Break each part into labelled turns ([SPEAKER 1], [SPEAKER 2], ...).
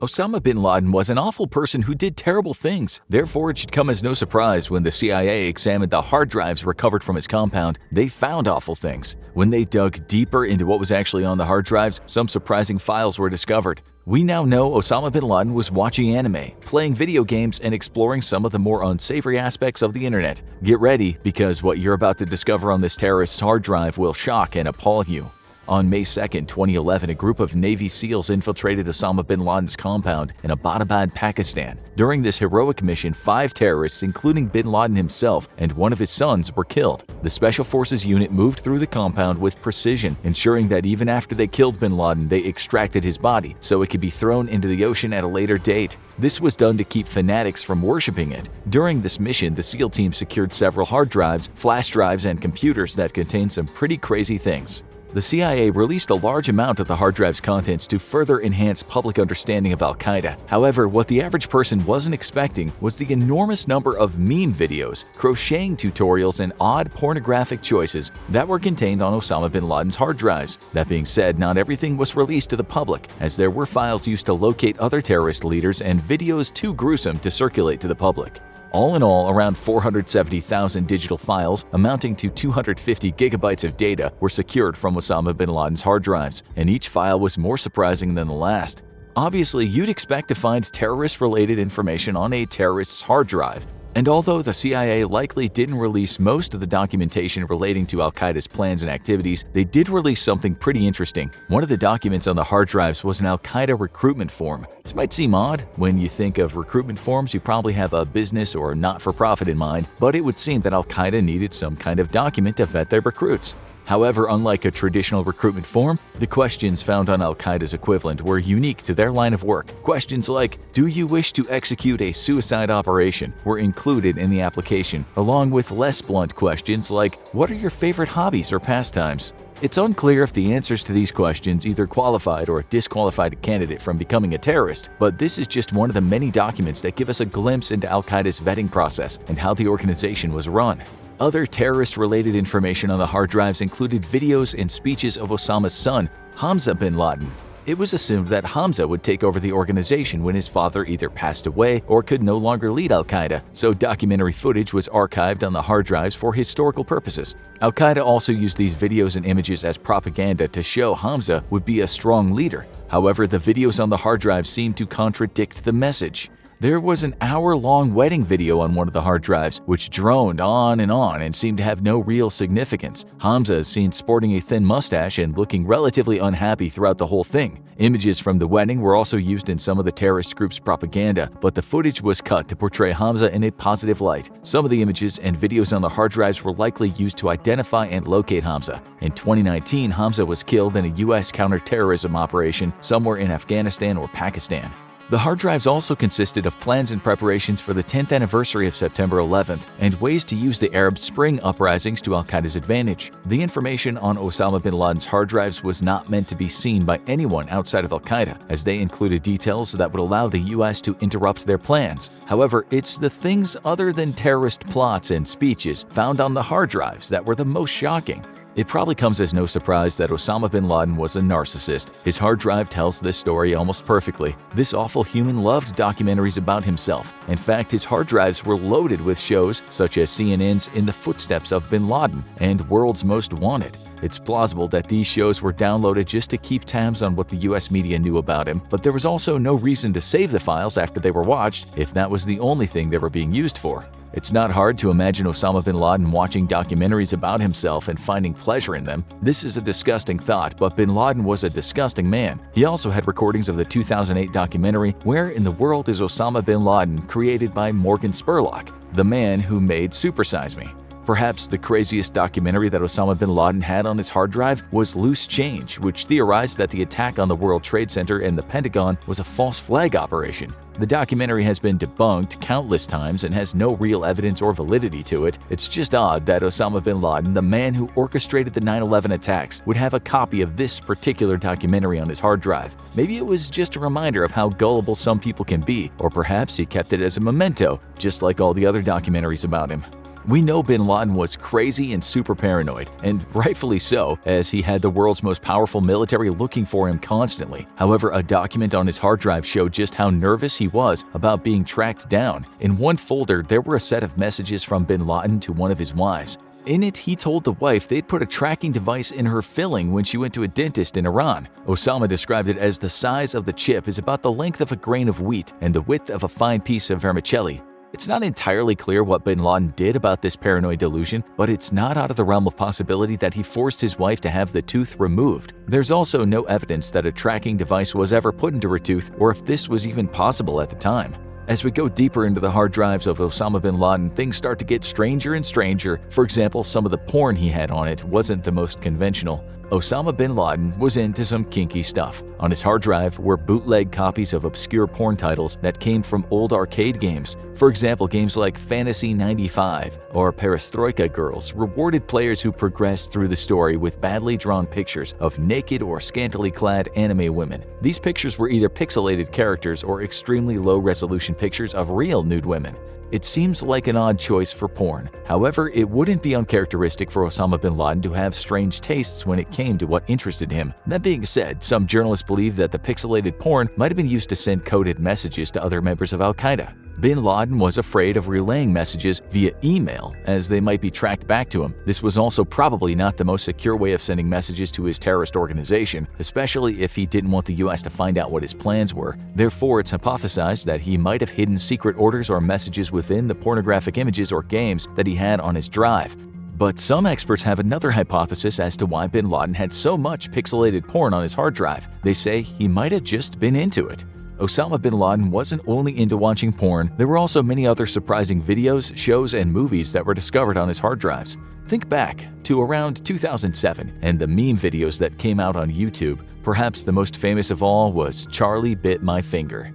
[SPEAKER 1] Osama bin Laden was an awful person who did terrible things. Therefore, it should come as no surprise when the CIA examined the hard drives recovered from his compound, they found awful things. When they dug deeper into what was actually on the hard drives, some surprising files were discovered. We now know Osama bin Laden was watching anime, playing video games, and exploring some of the more unsavory aspects of the internet. Get ready, because what you're about to discover on this terrorist's hard drive will shock and appall you. On May 2, 2011, a group of Navy SEALs infiltrated Osama bin Laden's compound in Abbottabad, Pakistan. During this heroic mission, 5 terrorists, including bin Laden himself and one of his sons, were killed. The Special Forces unit moved through the compound with precision, ensuring that even after they killed bin Laden, they extracted his body so it could be thrown into the ocean at a later date. This was done to keep fanatics from worshipping it. During this mission, the SEAL team secured several hard drives, flash drives, and computers that contained some pretty crazy things. The CIA released a large amount of the hard drive's contents to further enhance public understanding of Al-Qaeda. However, what the average person wasn't expecting was the enormous number of meme videos, crocheting tutorials, and odd pornographic choices that were contained on Osama bin Laden's hard drives. That being said, not everything was released to the public, as there were files used to locate other terrorist leaders and videos too gruesome to circulate to the public. All in all, around 470,000 digital files amounting to 250 gigabytes of data were secured from Osama bin Laden's hard drives, and each file was more surprising than the last. Obviously, you'd expect to find terrorist-related information on a terrorist's hard drive. And although the CIA likely didn't release most of the documentation relating to Al-Qaeda's plans and activities, they did release something pretty interesting. One of the documents on the hard drives was an Al-Qaeda recruitment form. This might seem odd. When you think of recruitment forms, you probably have a business or not-for-profit in mind, but it would seem that Al-Qaeda needed some kind of document to vet their recruits. However, unlike a traditional recruitment form, the questions found on Al-Qaeda's equivalent were unique to their line of work. Questions like, "Do you wish to execute a suicide operation?" were included in the application, along with less blunt questions like, "What are your favorite hobbies or pastimes?" It's unclear if the answers to these questions either qualified or disqualified a candidate from becoming a terrorist, but this is just one of the many documents that give us a glimpse into Al-Qaeda's vetting process and how the organization was run. Other terrorist-related information on the hard drives included videos and speeches of Osama's son, Hamza bin Laden. It was assumed that Hamza would take over the organization when his father either passed away or could no longer lead Al-Qaeda, so documentary footage was archived on the hard drives for historical purposes. Al-Qaeda also used these videos and images as propaganda to show Hamza would be a strong leader. However, the videos on the hard drive seemed to contradict the message. There was an hour-long wedding video on one of the hard drives, which droned on and seemed to have no real significance. Hamza is seen sporting a thin mustache and looking relatively unhappy throughout the whole thing. Images from the wedding were also used in some of the terrorist group's propaganda, but the footage was cut to portray Hamza in a positive light. Some of the images and videos on the hard drives were likely used to identify and locate Hamza. In 2019, Hamza was killed in a U.S. counterterrorism operation somewhere in Afghanistan or Pakistan. The hard drives also consisted of plans and preparations for the 10th anniversary of September 11th and ways to use the Arab Spring uprisings to Al-Qaeda's advantage. The information on Osama bin Laden's hard drives was not meant to be seen by anyone outside of Al-Qaeda, as they included details that would allow the U.S. to interrupt their plans. However, it's the things other than terrorist plots and speeches found on the hard drives that were the most shocking. It probably comes as no surprise that Osama bin Laden was a narcissist. His hard drive tells this story almost perfectly. This awful human loved documentaries about himself. In fact, his hard drives were loaded with shows such as CNN's In the Footsteps of Bin Laden and World's Most Wanted. It's plausible that these shows were downloaded just to keep tabs on what the US media knew about him, but there was also no reason to save the files after they were watched if that was the only thing they were being used for. It's not hard to imagine Osama bin Laden watching documentaries about himself and finding pleasure in them. This is a disgusting thought, but bin Laden was a disgusting man. He also had recordings of the 2008 documentary Where in the World is Osama bin Laden, created by Morgan Spurlock, the man who made Super Size Me. Perhaps the craziest documentary that Osama bin Laden had on his hard drive was Loose Change, which theorized that the attack on the World Trade Center and the Pentagon was a false flag operation. The documentary has been debunked countless times and has no real evidence or validity to it. It's just odd that Osama bin Laden, the man who orchestrated the 9/11 attacks, would have a copy of this particular documentary on his hard drive. Maybe it was just a reminder of how gullible some people can be, or perhaps he kept it as a memento, just like all the other documentaries about him. We know bin Laden was crazy and super paranoid, and rightfully so, as he had the world's most powerful military looking for him constantly. However, a document on his hard drive showed just how nervous he was about being tracked down. In one folder, there were a set of messages from bin Laden to one of his wives. In it, he told the wife they'd put a tracking device in her filling when she went to a dentist in Iran. Osama described it as the size of the chip is about the length of a grain of wheat and the width of a fine piece of vermicelli. It's not entirely clear what bin Laden did about this paranoid delusion, but it's not out of the realm of possibility that he forced his wife to have the tooth removed. There's also no evidence that a tracking device was ever put into her tooth or if this was even possible at the time. As we go deeper into the hard drives of Osama bin Laden, things start to get stranger and stranger. For example, some of the porn he had on it wasn't the most conventional. Osama bin Laden was into some kinky stuff. On his hard drive were bootleg copies of obscure porn titles that came from old arcade games. For example, games like Fantasy 95 or Perestroika Girls rewarded players who progressed through the story with badly drawn pictures of naked or scantily clad anime women. These pictures were either pixelated characters or extremely low-resolution pictures of real nude women. It seems like an odd choice for porn. However, it wouldn't be uncharacteristic for Osama bin Laden to have strange tastes when it came to what interested him. That being said, some journalists believe that the pixelated porn might have been used to send coded messages to other members of al-Qaeda. Bin Laden was afraid of relaying messages via email as they might be tracked back to him. This was also probably not the most secure way of sending messages to his terrorist organization, especially if he didn't want the US to find out what his plans were. Therefore, it's hypothesized that he might have hidden secret orders or messages within the pornographic images or games that he had on his drive. But some experts have another hypothesis as to why bin Laden had so much pixelated porn on his hard drive. They say he might have just been into it. Osama bin Laden wasn't only into watching porn, there were also many other surprising videos, shows, and movies that were discovered on his hard drives. Think back to around 2007 and the meme videos that came out on YouTube. Perhaps the most famous of all was Charlie Bit My Finger.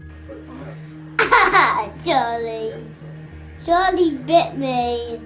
[SPEAKER 2] Charlie bit me.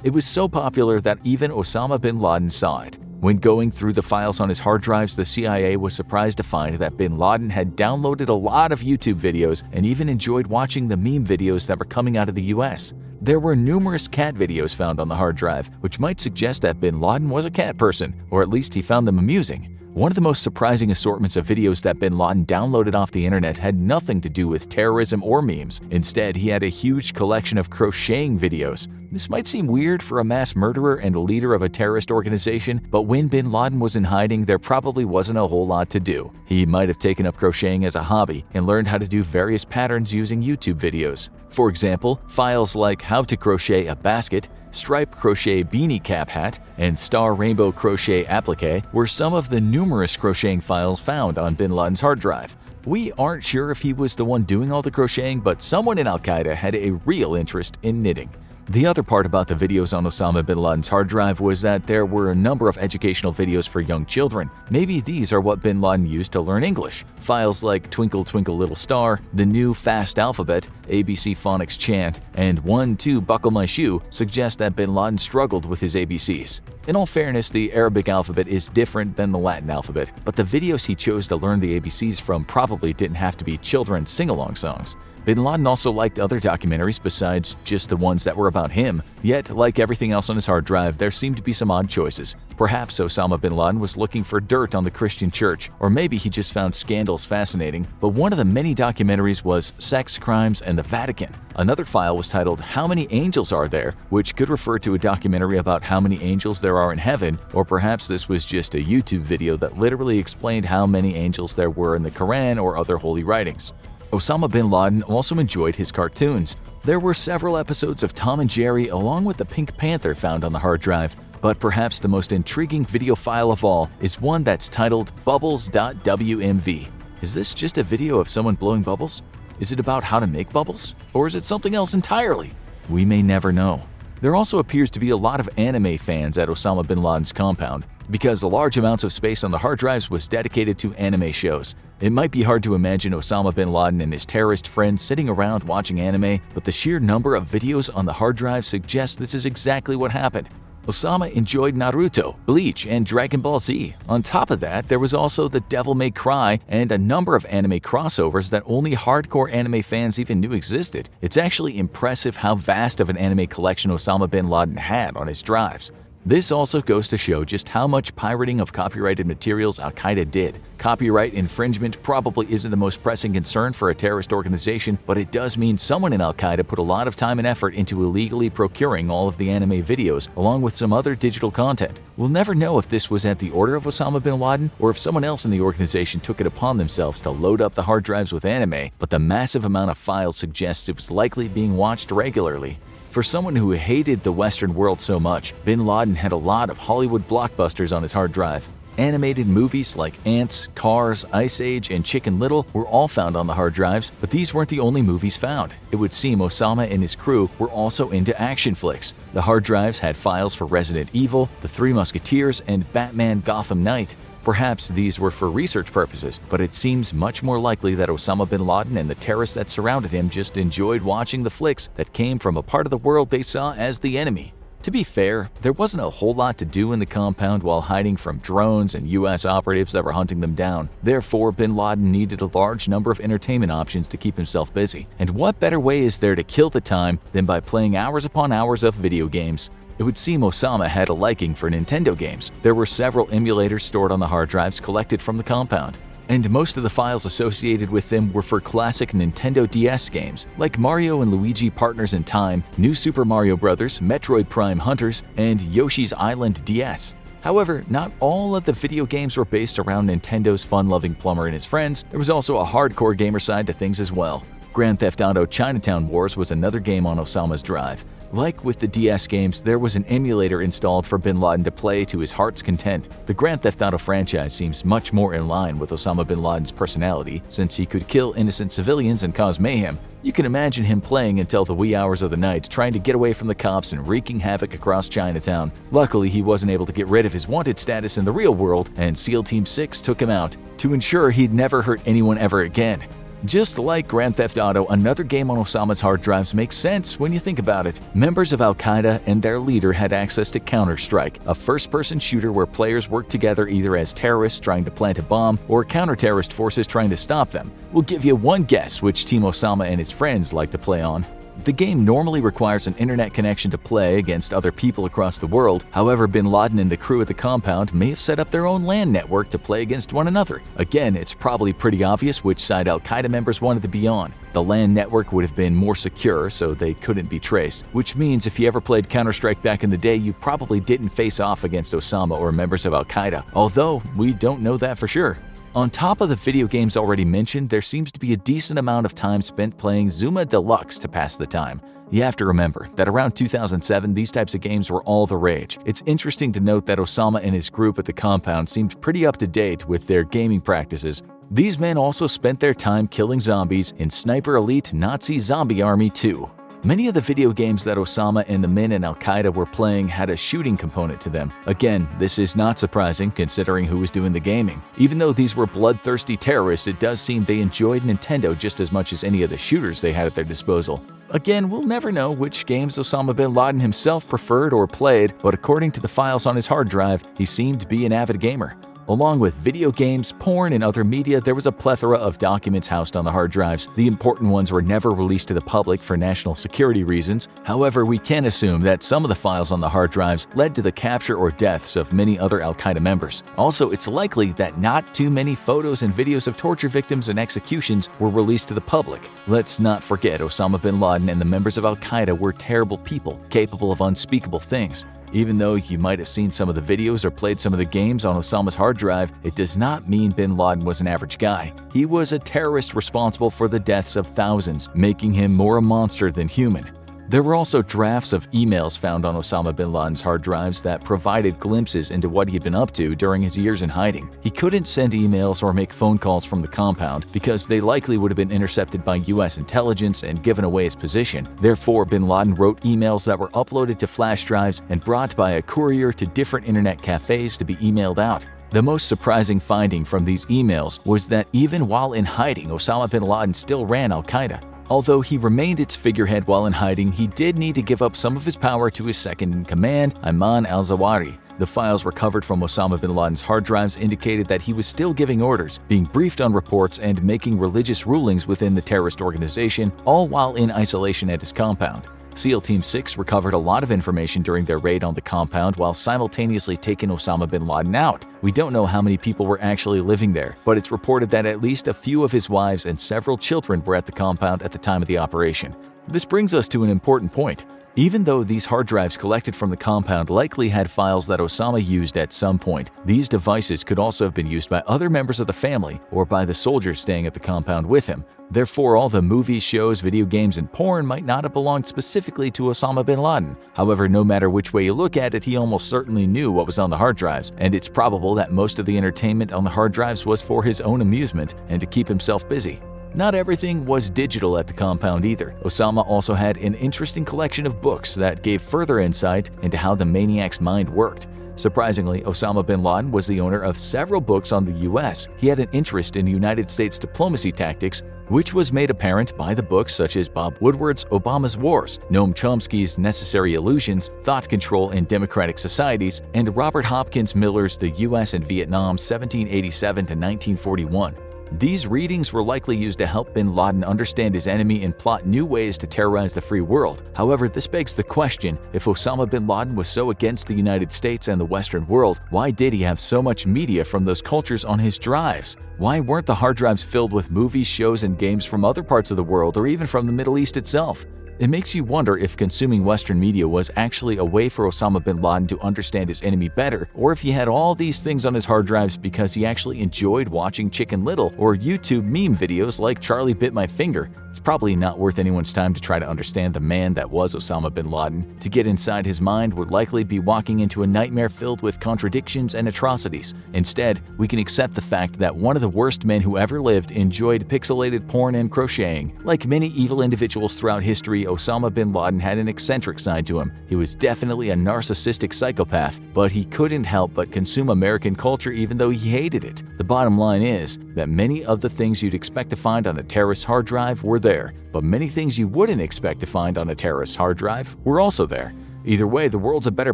[SPEAKER 1] It was so popular that even Osama bin Laden saw it. When going through the files on his hard drives, the CIA was surprised to find that bin Laden had downloaded a lot of YouTube videos and even enjoyed watching the meme videos that were coming out of the US. There were numerous cat videos found on the hard drive, which might suggest that bin Laden was a cat person, or at least he found them amusing. One of the most surprising assortments of videos that bin Laden downloaded off the internet had nothing to do with terrorism or memes. Instead, he had a huge collection of crocheting videos. This might seem weird for a mass murderer and a leader of a terrorist organization, but when bin Laden was in hiding, there probably wasn't a whole lot to do. He might have taken up crocheting as a hobby and learned how to do various patterns using YouTube videos. For example, files like How to Crochet a Basket, Stripe Crochet Beanie Cap Hat, and Star Rainbow Crochet Applique were some of the numerous crocheting files found on bin Laden's hard drive. We aren't sure if he was the one doing all the crocheting, but someone in al-Qaeda had a real interest in knitting. The other part about the videos on Osama bin Laden's hard drive was that there were a number of educational videos for young children. Maybe these are what bin Laden used to learn English. Files like Twinkle Twinkle Little Star, the new Fast Alphabet, ABC Phonics Chant, and 1, 2, Buckle My Shoe suggest that bin Laden struggled with his ABCs. In all fairness, the Arabic alphabet is different than the Latin alphabet, but the videos he chose to learn the ABCs from probably didn't have to be children's sing-along songs. Bin Laden also liked other documentaries besides just the ones that were about him. Yet, like everything else on his hard drive, there seemed to be some odd choices. Perhaps Osama bin Laden was looking for dirt on the Christian church, or maybe he just found scandals fascinating. But one of the many documentaries was Sex, Crimes, and the Vatican. Another file was titled How Many Angels Are There?, which could refer to a documentary about how many angels there are in heaven, or perhaps this was just a YouTube video that literally explained how many angels there were in the Quran or other holy writings. Osama bin Laden also enjoyed his cartoons. There were several episodes of Tom and Jerry along with the Pink Panther found on the hard drive, but perhaps the most intriguing video file of all is one that's titled Bubbles.wmv. Is this just a video of someone blowing bubbles? Is it about how to make bubbles? Or is it something else entirely? We may never know. There also appears to be a lot of anime fans at Osama bin Laden's compound, because the large amounts of space on the hard drives was dedicated to anime shows. It might be hard to imagine Osama bin Laden and his terrorist friends sitting around watching anime, but the sheer number of videos on the hard drive suggests this is exactly what happened. Osama enjoyed Naruto, Bleach, and Dragon Ball Z. On top of that, there was also The Devil May Cry and a number of anime crossovers that only hardcore anime fans even knew existed. It's actually impressive how vast of an anime collection Osama bin Laden had on his drives. This also goes to show just how much pirating of copyrighted materials Al-Qaeda did. Copyright infringement probably isn't the most pressing concern for a terrorist organization, but it does mean someone in Al-Qaeda put a lot of time and effort into illegally procuring all of the anime videos, along with some other digital content. We'll never know if this was at the order of Osama bin Laden or if someone else in the organization took it upon themselves to load up the hard drives with anime, but the massive amount of files suggests it was likely being watched regularly. For someone who hated the Western world so much, bin Laden had a lot of Hollywood blockbusters on his hard drive. Animated movies like Ants, Cars, Ice Age, and Chicken Little were all found on the hard drives, but these weren't the only movies found. It would seem Osama and his crew were also into action flicks. The hard drives had files for Resident Evil, The Three Musketeers, and Batman Gotham Knight. Perhaps these were for research purposes, but it seems much more likely that Osama bin Laden and the terrorists that surrounded him just enjoyed watching the flicks that came from a part of the world they saw as the enemy. To be fair, there wasn't a whole lot to do in the compound while hiding from drones and US operatives that were hunting them down. Therefore, bin Laden needed a large number of entertainment options to keep himself busy. And what better way is there to kill the time than by playing hours upon hours of video games? It would seem Osama had a liking for Nintendo games. There were several emulators stored on the hard drives collected from the compound, and most of the files associated with them were for classic Nintendo DS games like Mario and Luigi Partners in Time, New Super Mario Bros., Metroid Prime Hunters, and Yoshi's Island DS. However, not all of the video games were based around Nintendo's fun-loving plumber and his friends. There was also a hardcore gamer side to things as well. Grand Theft Auto Chinatown Wars was another game on Osama's drive. Like with the DS games, there was an emulator installed for bin Laden to play to his heart's content. The Grand Theft Auto franchise seems much more in line with Osama bin Laden's personality, since he could kill innocent civilians and cause mayhem. You can imagine him playing until the wee hours of the night, trying to get away from the cops and wreaking havoc across Chinatown. Luckily, he wasn't able to get rid of his wanted status in the real world, and SEAL Team 6 took him out to ensure he'd never hurt anyone ever again. Just like Grand Theft Auto, another game on Osama's hard drives makes sense when you think about it. Members of Al-Qaeda and their leader had access to Counter-Strike, a first-person shooter where players work together either as terrorists trying to plant a bomb or counter-terrorist forces trying to stop them. We'll give you one guess which team Osama and his friends like to play on. The game normally requires an internet connection to play against other people across the world. However, bin Laden and the crew at the compound may have set up their own LAN network to play against one another. Again, it's probably pretty obvious which side Al-Qaeda members wanted to be on. The LAN network would have been more secure, so they couldn't be traced, which means if you ever played Counter-Strike back in the day, you probably didn't face off against Osama or members of Al-Qaeda, although we don't know that for sure. On top of the video games already mentioned, there seems to be a decent amount of time spent playing Zuma Deluxe to pass the time. You have to remember that around 2007, these types of games were all the rage. It's interesting to note that Osama and his group at the compound seemed pretty up to date with their gaming practices. These men also spent their time killing zombies in Sniper Elite Nazi Zombie Army 2. Many of the video games that Osama and the men in Al-Qaeda were playing had a shooting component to them. Again, this is not surprising considering who was doing the gaming. Even though these were bloodthirsty terrorists, it does seem they enjoyed Nintendo just as much as any of the shooters they had at their disposal. Again, we'll never know which games Osama bin Laden himself preferred or played, but according to the files on his hard drive, he seemed to be an avid gamer. Along with video games, porn, and other media, there was a plethora of documents housed on the hard drives. The important ones were never released to the public for national security reasons. However, we can assume that some of the files on the hard drives led to the capture or deaths of many other Al-Qaeda members. Also, it's likely that not too many photos and videos of torture victims and executions were released to the public. Let's not forget Osama bin Laden and the members of Al-Qaeda were terrible people, capable of unspeakable things. Even though you might have seen some of the videos or played some of the games on Osama's hard drive, it does not mean bin Laden was an average guy. He was a terrorist responsible for the deaths of thousands, making him more a monster than human. There were also drafts of emails found on Osama bin Laden's hard drives that provided glimpses into what he'd been up to during his years in hiding. He couldn't send emails or make phone calls from the compound because they likely would have been intercepted by US intelligence and given away his position. Therefore, bin Laden wrote emails that were uploaded to flash drives and brought by a courier to different internet cafes to be emailed out. The most surprising finding from these emails was that even while in hiding, Osama bin Laden still ran Al-Qaeda. Although he remained its figurehead while in hiding, he did need to give up some of his power to his second-in-command, Ayman al-Zawahiri. The files recovered from Osama bin Laden's hard drives indicated that he was still giving orders, being briefed on reports, and making religious rulings within the terrorist organization, all while in isolation at his compound. SEAL Team 6 recovered a lot of information during their raid on the compound while simultaneously taking Osama bin Laden out. We don't know how many people were actually living there, but it's reported that at least a few of his wives and several children were at the compound at the time of the operation. This brings us to an important point. Even though these hard drives collected from the compound likely had files that Osama used at some point, these devices could also have been used by other members of the family or by the soldiers staying at the compound with him. Therefore, all the movies, shows, video games, and porn might not have belonged specifically to Osama bin Laden. However, no matter which way you look at it, he almost certainly knew what was on the hard drives, and it's probable that most of the entertainment on the hard drives was for his own amusement and to keep himself busy. Not everything was digital at the compound either. Osama also had an interesting collection of books that gave further insight into how the maniac's mind worked. Surprisingly, Osama bin Laden was the owner of several books on the US. He had an interest in United States diplomacy tactics, which was made apparent by the books such as Bob Woodward's Obama's Wars, Noam Chomsky's Necessary Illusions, Thought Control in Democratic Societies, and Robert Hopkins Miller's The US and Vietnam 1787 to 1941. These readings were likely used to help bin Laden understand his enemy and plot new ways to terrorize the free world. However, this begs the question, if Osama bin Laden was so against the United States and the Western world, why did he have so much media from those cultures on his drives? Why weren't the hard drives filled with movies, shows, and games from other parts of the world or even from the Middle East itself? It makes you wonder if consuming Western media was actually a way for Osama bin Laden to understand his enemy better, or if he had all these things on his hard drives because he actually enjoyed watching Chicken Little or YouTube meme videos like Charlie Bit My Finger. It's probably not worth anyone's time to try to understand the man that was Osama bin Laden. To get inside his mind would likely be walking into a nightmare filled with contradictions and atrocities. Instead, we can accept the fact that one of the worst men who ever lived enjoyed pixelated porn and crocheting. Like many evil individuals throughout history, Osama bin Laden had an eccentric side to him. He was definitely a narcissistic psychopath, but he couldn't help but consume American culture even though he hated it. The bottom line is that many of the things you'd expect to find on a terrorist's hard drive were there, but many things you wouldn't expect to find on a terrorist's hard drive were also there. Either way, the world's a better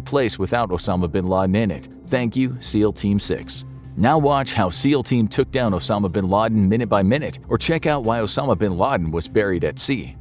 [SPEAKER 1] place without Osama bin Laden in it. Thank you, SEAL Team 6. Now watch how SEAL Team took down Osama bin Laden minute by minute, or check out why Osama bin Laden was buried at sea.